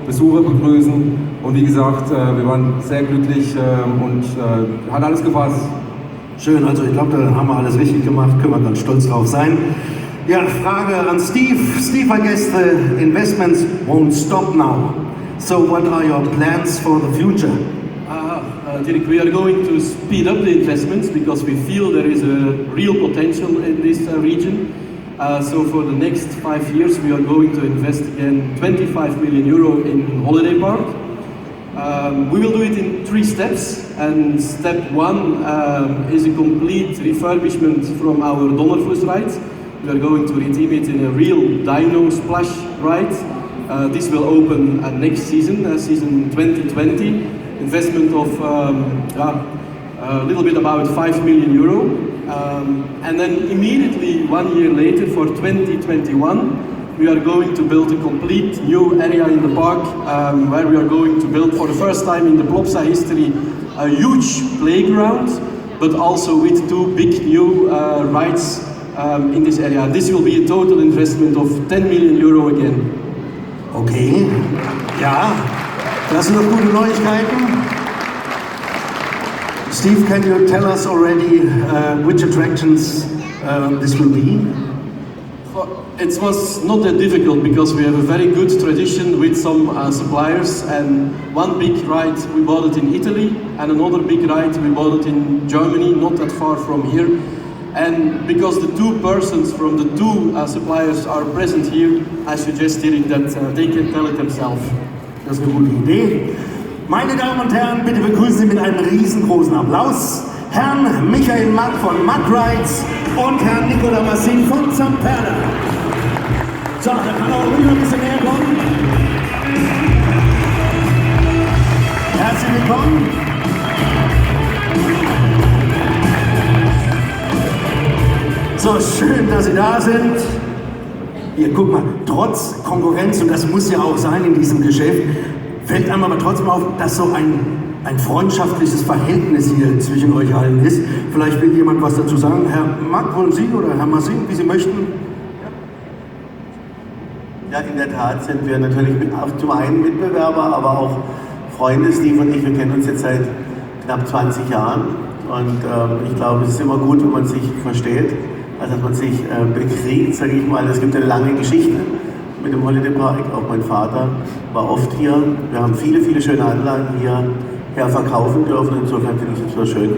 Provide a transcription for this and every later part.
Besucher begrüßen. Und wie gesagt, wir waren sehr glücklich und hat alles gepasst. Schön, also ich glaube, da haben wir alles richtig gemacht, können wir ganz stolz drauf sein. Ja, Frage an Steve. Steve, I guess the investments won't stop now. So what are your plans for the future? Dirk, we are going to speed up the investments because we feel there is a real potential in this region. So for the next 5 years we are going to invest again 25 million euro in holiday park. We will do it in 3 steps, and step 1 is a complete refurbishment from our Donnerfuss ride. We are going to redeem it in a real dino splash ride. This will open next season, season 2020. Investment of a little bit about 5 million euro. And then immediately 1 year later, for 2021, we are going to build a complete new area in the park where we are going to build for the first time in the Plopsa history a huge playground, but also with 2 big new rides in this area. This will be a total investment of 10 million euro again. Okay, ja, das sind noch gute Neuigkeiten. Steve, can you tell us already which attractions this will be? It was not that difficult because we have a very good tradition with some suppliers, and one big ride we bought it in Italy and another big ride we bought it in Germany, not that far from here. And because the 2 persons from the 2 suppliers are present here, I suggest Dirk that they can tell it themselves. Das ist eine gute Idee. Meine Damen und Herren, bitte begrüßen Sie mit einem riesengroßen Applaus Herrn Michel Mack von Mack Rides und Herrn Massin von Zamperla. So, da kann auch ruhig ein bisschen näher kommen. Herzlich willkommen. So, schön, dass Sie da sind. Hier, guck mal, trotz Konkurrenz, und das muss ja auch sein in diesem Geschäft, fällt einem aber trotzdem auf, dass so ein freundschaftliches Verhältnis hier zwischen euch allen ist. Vielleicht will jemand was dazu sagen. Herr Mack, wollen Sie oder Herr Massin, wie Sie möchten? Ja, in der Tat sind wir natürlich zum einen Mitbewerber, aber auch Freunde. Steve und ich, wir kennen uns jetzt seit knapp 20 Jahren. Und ich glaube, es ist immer gut, wenn man sich versteht, also dass man sich bekriegt, sage ich mal. Es gibt eine lange Geschichte mit dem Holiday Park. Auch mein Vater war oft hier. Wir haben viele, viele schöne Anlagen hierher verkaufen dürfen. Insofern finde ich es so schön,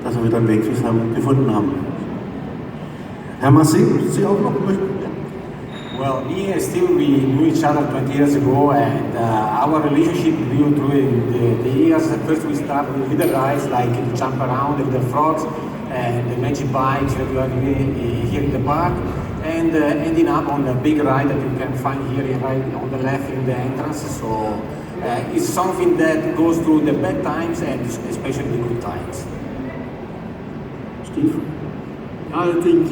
dass wir wieder einen Weg gefunden haben. Herr Massin, Sie auch noch? Well, me and Steve, we knew each other 20 years ago, and our relationship grew through the years. First we started with little rides like the jump around, the little frogs, and the magic bikes that you have here in the park, and ending up on a big ride that you can find here right on the left in the entrance. So it's something that goes through the bad times and especially the good times. Steve? I think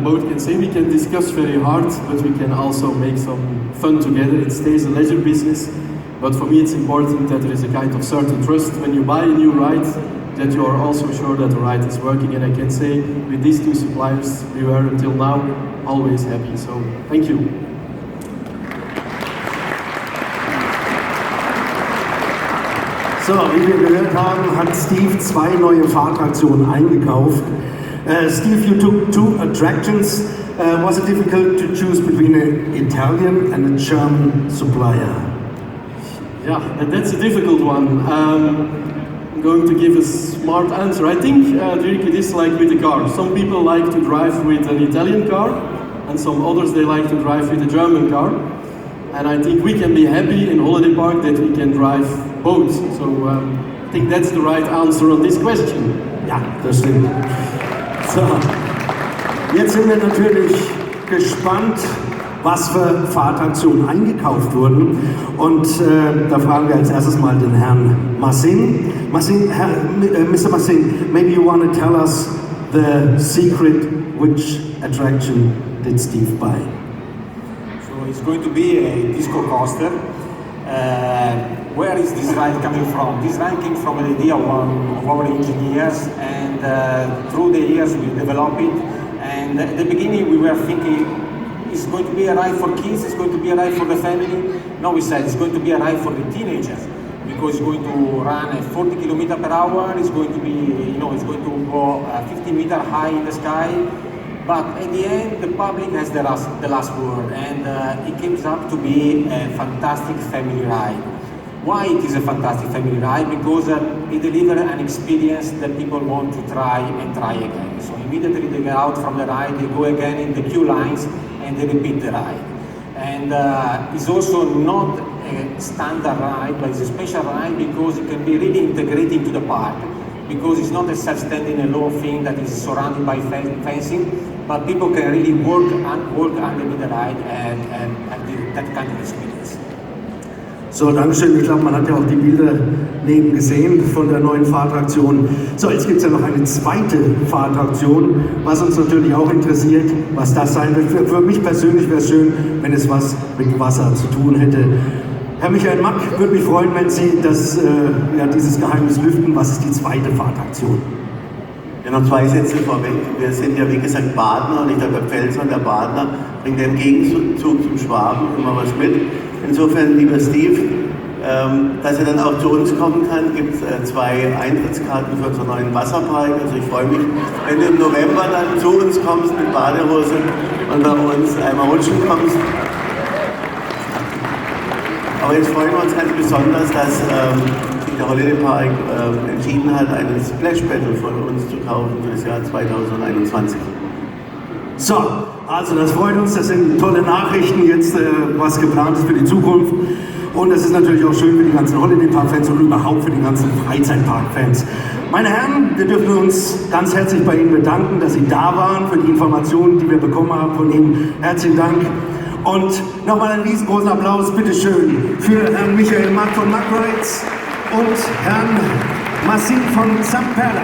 both can say we can discuss very hard, but we can also make some fun together. It stays a leisure business, but for me it's important that there is a kind of certain trust when you buy a new ride, that you are also sure that the ride is working. And I can say with these 2 suppliers we were until now always happy. So thank you. So, wie wir gehört haben, hat Steve 2 neue Fahrattraktionen eingekauft. Steve, you took 2 attractions. Was it difficult to choose between an Italian and a German supplier? Yeah, that's a difficult one. I'm going to give a smart answer. I think, Dirk, it is like with a car. Some people like to drive with an Italian car, and some others they like to drive with a German car. And I think we can be happy in Holiday Park that we can drive both. So I think that's the right answer on this question. Ja, das stimmt. So, jetzt sind wir natürlich gespannt, was für Fahrattraktionen eingekauft wurden. Und da fragen wir als erstes mal den Herrn Massin. Mr. Massin, maybe you want to tell us the secret, which attraction did Steve buy? So it's going to be a disco coaster. Where is this ride coming from? This ride came from an idea of our engineers, and through the years we developed it. And at the beginning we were thinking it's going to be a ride for kids, it's going to be a ride for the family. Now we said it's going to be a ride for the teenagers because it's going to run at 40 km per hour. It's going to be, it's going to go 50 meters high in the sky. But at the end, the public has the last word, and it comes up to be a fantastic family ride. Why it is a fantastic family ride? Because it delivers an experience that people want to try and try again. So immediately they get out from the ride, they go again in the queue lines, and they repeat the ride. And it's also not a standard ride, but it's a special ride because it can be really integrated into the park. Because it's not a self-standing alone thing that is surrounded by fencing, but people can really walk underneath the ride and have that kind of experience. So, Dankeschön. Ich glaube, man hat ja auch die Bilder neben gesehen von der neuen Fahrattraktion. So, jetzt gibt es ja noch eine zweite Fahrattraktion, was uns natürlich auch interessiert, was das sein wird. Für mich persönlich wäre es schön, wenn es was mit Wasser zu tun hätte. Herr Michel Mack, würde mich freuen, wenn Sie dieses Geheimnis lüften. Was ist die zweite Fahrattraktion? Ja, noch 2 Sätze vorweg. Wir sind ja, wie gesagt, Badner und ich glaube, der Pfälzer und der Badner bringt im Gegenzug zum Schwaben immer was mit. Insofern, lieber Steve, dass er dann auch zu uns kommen kann, gibt es 2 Eintrittskarten für unseren neuen Wasserpark. Also ich freue mich, wenn du im November dann zu uns kommst mit Badehose und bei uns einmal rutschen kommst. Aber jetzt freuen wir uns ganz besonders, dass der Holiday Park entschieden hat, einen Splash Battle von uns zu kaufen für das Jahr 2021. So, also das freut uns, das sind tolle Nachrichten, jetzt was geplant ist für die Zukunft. Und es ist natürlich auch schön für die ganzen Holiday Park Fans und überhaupt für die ganzen Freizeitpark Fans. Meine Herren, wir dürfen uns ganz herzlich bei Ihnen bedanken, dass Sie da waren, für die Informationen, die wir bekommen haben von Ihnen. Herzlichen Dank. Und nochmal einen riesengroßen Applaus, bitteschön, für Herrn Michel Mack von Mack Rides und Herrn Massin von Zamperla.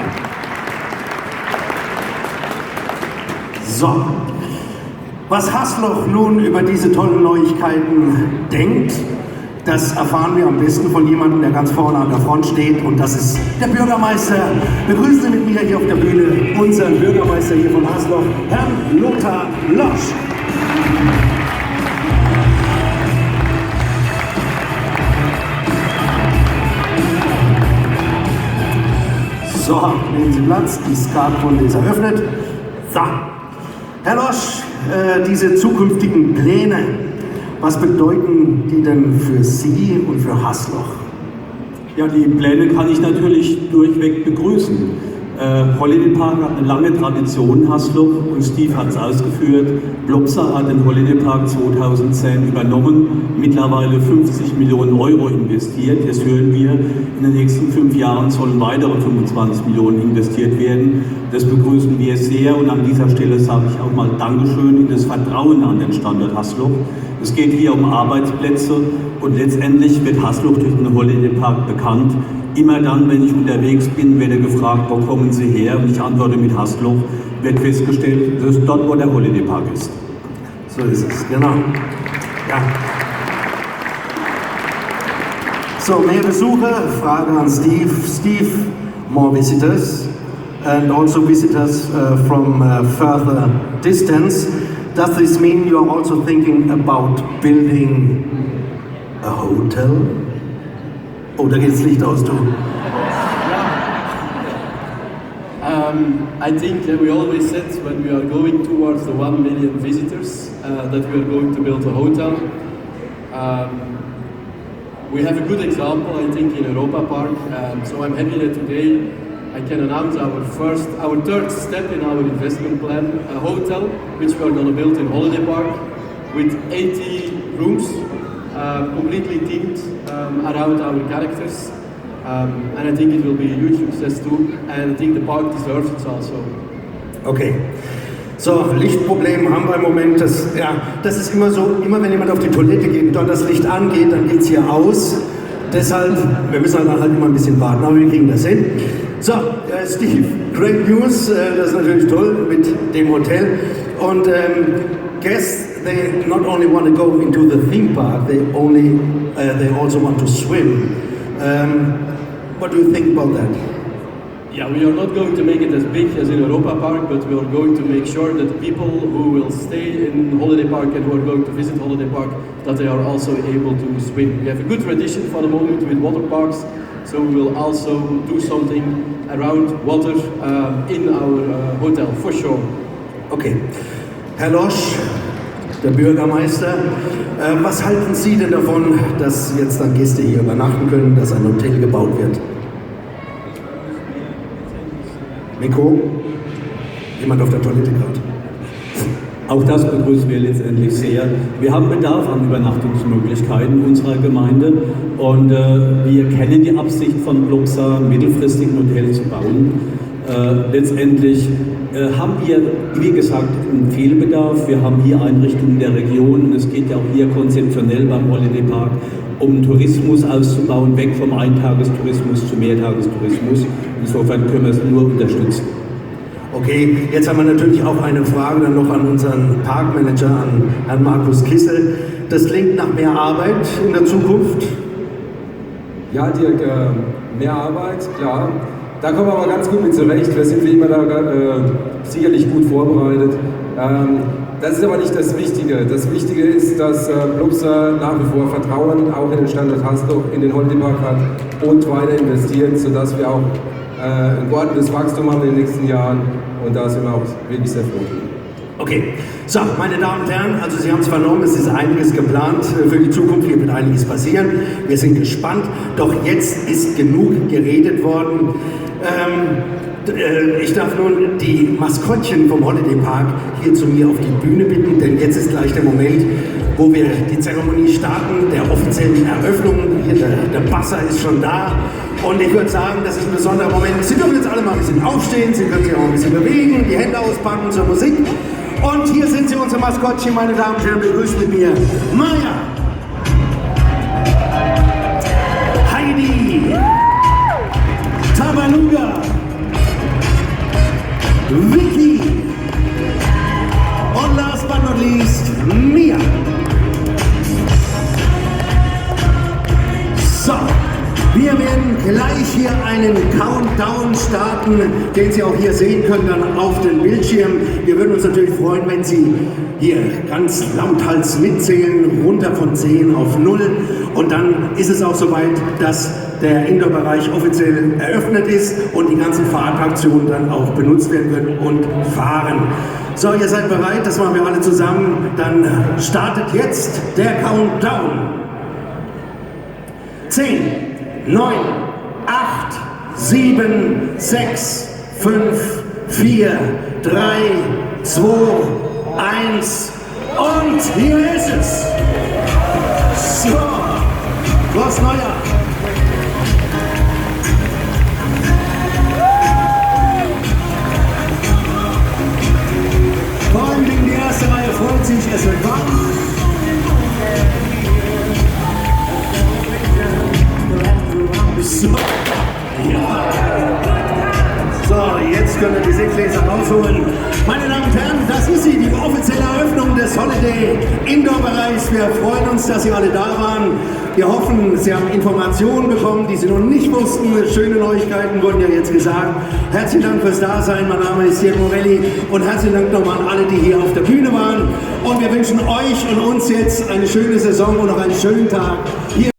So, was Hasloch nun über diese tollen Neuigkeiten denkt, das erfahren wir am besten von jemandem, der ganz vorne an der Front steht, und das ist der Bürgermeister. Begrüßen Sie mit mir hier auf der Bühne unseren Bürgermeister hier von Hasloch, Herrn Lothar Losch. So, nehmen Sie Platz, die Skatrunde ist eröffnet. So, Herr Losch, diese zukünftigen Pläne, was bedeuten die denn für Sie und für Hasloch? Ja, die Pläne kann ich natürlich durchweg begrüßen. Holiday Park hat eine lange Tradition in Hasloch und Steve hat es ausgeführt. Plopsa hat den Holiday Park 2010 übernommen, mittlerweile 50 Millionen Euro investiert. Jetzt hören wir, in den nächsten 5 Jahren sollen weitere 25 Millionen investiert werden. Das begrüßen wir sehr und an dieser Stelle sage ich auch mal Dankeschön in das Vertrauen an den Standort Hasloch. Es geht hier um Arbeitsplätze und letztendlich wird Hasloch durch den Holiday Park bekannt. Immer dann, wenn ich unterwegs bin, werde gefragt, wo kommen Sie her? Und ich antworte mit Hasloch, wird festgestellt, das ist dort, wo der Holiday Park ist. So ist es, genau. Ja. So, mehr Besucher, Frage an Steve. Steve, more visitors and also visitors from further distance. Does this mean you are also thinking about building a hotel? Oh, da geht das Licht aus, du. I think we always said when we are going towards the 1 million visitors that we are going to build a hotel. We have a good example, I think, in Europa Park. So I'm happy that today I can announce our third step in our investment plan, a hotel which we are going to build in Holiday Park with 80 rooms, completely themed around our characters. And I think it will be a huge success too, and I think the park deserves it also. Okay. So, Lichtproblem haben wir im Moment. Das ist immer so, immer wenn jemand auf die Toilette geht und dort das Licht angeht, dann geht es hier aus. Deshalb, wir müssen halt immer ein bisschen warten, aber wir kriegen das hin. So, Steve, great news, das ist natürlich toll mit dem Hotel. Und guests, they not only want to go into the theme park, they also want to swim. What do you think about that? Yeah, we are not going to make it as big as in Europa Park, but we are going to make sure that people who will stay in Holiday Park and who are going to visit Holiday Park, that they are also able to swim. We have a good tradition for the moment with water parks, so we will also do something around water in our hotel, for sure. Okay. Herr Losch, der Bürgermeister, was halten Sie denn davon, dass jetzt dann Gäste hier übernachten können, dass ein Hotel gebaut wird? Mikro? Jemand auf der Toilette gerade? Auch das begrüßen wir letztendlich sehr. Wir haben Bedarf an Übernachtungsmöglichkeiten unserer Gemeinde und wir kennen die Absicht von Plopsa, mittelfristig ein Hotel zu bauen. Letztendlich haben wir, wie gesagt, einen Fehlbedarf. Wir haben hier Einrichtungen der Region und es geht ja auch hier konzeptionell beim Holiday Park um Tourismus auszubauen, weg vom Eintagestourismus zu Mehrtagestourismus. Insofern können wir es nur unterstützen. Okay, jetzt haben wir natürlich auch eine Frage dann noch an unseren Parkmanager, an Herrn Markus Kissel. Das klingt nach mehr Arbeit in der Zukunft? Ja, Dirk, mehr Arbeit, klar. Da kommen wir aber ganz gut mit zurecht. Wir sind wie immer da sicherlich gut vorbereitet. Das ist aber nicht das Wichtige. Das Wichtige ist, dass Plopsa nach wie vor Vertrauen auch in den Standort Hasloch, in den Holiday Park hat und weiter investiert, sodass wir auch ein geordnetes Wachstum haben in den nächsten Jahren. Und da sind wir auch wirklich sehr froh. Okay, so, meine Damen und Herren, also Sie haben es vernommen, es ist einiges geplant für die Zukunft, hier wird einiges passieren. Wir sind gespannt, doch jetzt ist genug geredet worden. Ich darf nun die Maskottchen vom Holiday Park hier zu mir auf die Bühne bitten, denn jetzt ist gleich der Moment, wo wir die Zeremonie starten, der offiziellen Eröffnung. Hier der Basser ist schon da und ich würde sagen, das ist ein besonderer Moment. Sie dürfen jetzt alle mal ein bisschen aufstehen, Sie können sich auch ein bisschen bewegen, die Hände auspacken zur Musik. Und hier sind sie, unsere Maskottchen, meine Damen und Herren, begrüßt mit mir Maya, Heidi, Tabaluga, Wicki und last but not least, Mia. So, wir werden gleich hier einen Countdown starten, den Sie auch hier sehen können, dann auf den Bildschirm. Wir würden uns natürlich freuen, wenn Sie hier ganz lauthals mitzählen, runter von 10 auf 0. Und dann ist es auch soweit, dass der Indoor-Bereich offiziell eröffnet ist und die ganzen Fahrtattraktionen dann auch benutzt werden können und fahren. So, ihr seid bereit, das machen wir alle zusammen. Dann startet jetzt der Countdown. 10, 9, 8, 7, 6, 5, 4, 3, 2, 1 und hier ist es. So, Schloss Neuer. Vor allem die erste Reihe freut sich, es wird warm. So. Ja. So, jetzt können wir die Seegläser rausholen. Meine Damen und Herren, das ist sie, die offizielle Eröffnung des Holiday Indoor-Bereichs. Wir freuen uns, dass Sie alle da waren. Wir hoffen, Sie haben Informationen bekommen, die Sie noch nicht wussten. Schöne Neuigkeiten wurden ja jetzt gesagt. Herzlichen Dank fürs Dasein. Mein Name ist Dirk Morelli und herzlichen Dank nochmal an alle, die hier auf der Bühne waren. Und wir wünschen euch und uns jetzt eine schöne Saison und noch einen schönen Tag. Hier